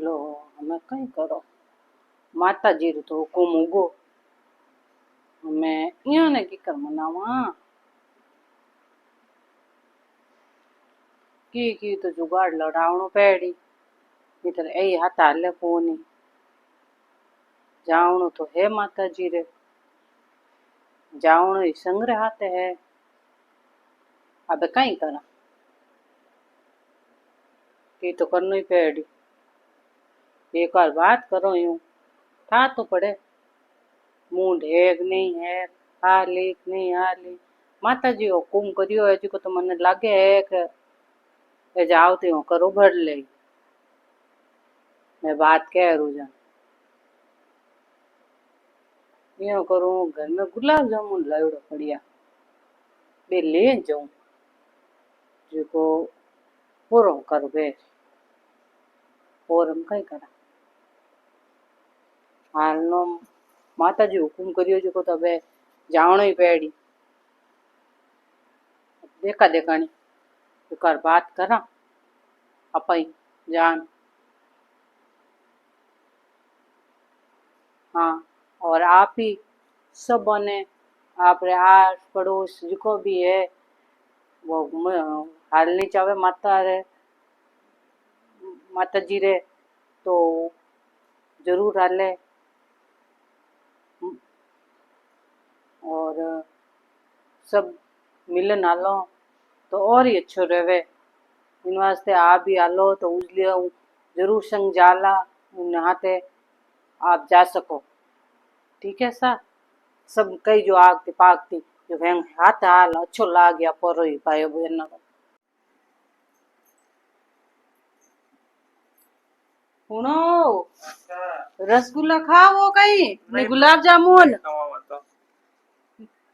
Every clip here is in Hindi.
लो हमें कई करो माता जी तो हुकुम उगो हमें इं ने की कर मनावा की तो जुगाड़ लड़ावणो पेड़ी इधर ए हाथ हाले कोनी जावणो तो है माता जी रे जावणो ही संग्रह हाथे है अब कई करा की तो करनो ही पेड़ी एक बार बात करो यूं था तो पड़े मुंह ढेग नहीं है हाली नहीं हाली माता जी हुकुम करियो है जी को तो मने लागे है कि ए जावती हूँ करो भर ले मैं बात कह रू जा यूं करूँ घर में गुलाब जामुन लावड़ो पड़िया बे ले जाऊं जो पूरो कर बे और हम कई करा हाल नो माता जी हुकुम करियो जो तो बे जावणो ही पेड़ी देखा देखानी एक बार बात करा अपई जान हाँ और आप ही सब बने आप रे आस पड़ोस जिको भी है वो हाल नहीं चाहे माता जी रे तो जरूर हाले और सब मिलन हालो तो और ही अच्छो रहे इन वास्ते आप भी हालो तो उसलिए जरूर संग जाला नहाते आप जा सको ठीक है सा सब कई जो आगती पागती जो भैंग हाथ हाल अच्छो लाग गया परो ही भाई बहन सुनो रसगुल्ला खाओ कहीं नहीं गुलाब जामुन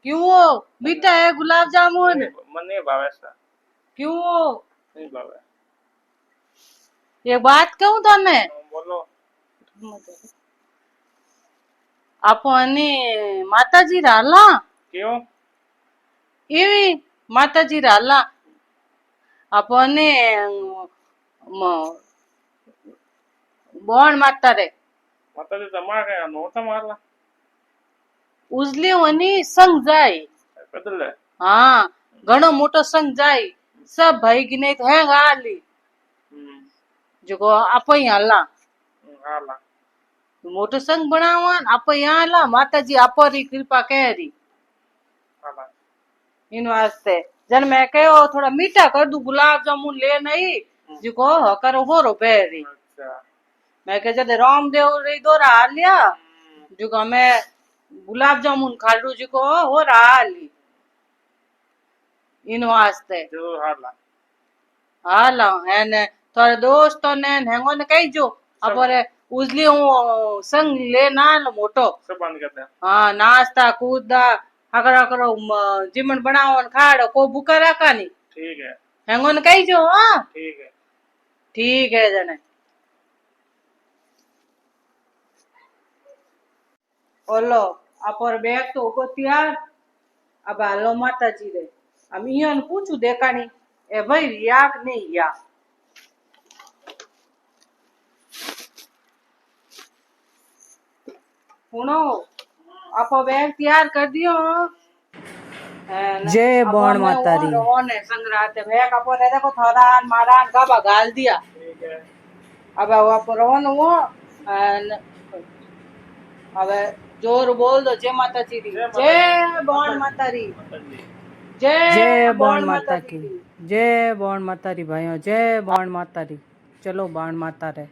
क्यों वो मीठा है गुलाब जामुन मने भावे सा क्यों वो नहीं भावे ये बात कहूं तने बोलो आपने माताजी राला क्यों एवी माताजी राला आपने बोण माता रे माता जी तमा के नोटा मारला उजले वनी संग जाय बदल हाँ घणो मोटो संग जाय सब भाई गिने है गाली जो आप हाला हाला मोटो संग बनावन आप हाला माता जी आप कृपा कहरी हाला इन वास्ते जन मैं कहो थोड़ा मीठा कर दू गुलाब जामुन ले नहीं जिको करो हो रो बेरी अच्छा मैं कह जद रामदेव रे दो रहा लिया जो मैं गुलाब जामुन खा लू जिको हो रहा ली इन वास्ते जरूर हाला हाला है ने थोड़े दोस्तों ने हेंगो ने कही जो अपरे उजली हूँ संग ले ना लो मोटो सब बंद कर दे हाँ नाश्ता कूदा अगर करो जिमन बनाओ खाड़ो को बुका रखा नहीं ठीक है हेंगो ने कही जो हाँ ठीक है जने ओलो अपर बैग तो होगो तैयार अब हालो माता जी रे अब इयन पूछू देखानी ए भाई रिया कि नहीं या सुनो आप बैग तैयार कर दियो जय बॉण मातारी रोने संग्राते बैग अपो रे देखो थरान मारान गाबा गाल दिया ठीक है अब आप रोन वो अब जोर बोल दो जय माता जी दी जय बॉण मातारी जय जय बॉण बॉण माता माता की जी जय बॉण मातारी भाइयों जय बॉण मातारी चलो बॉण माता रे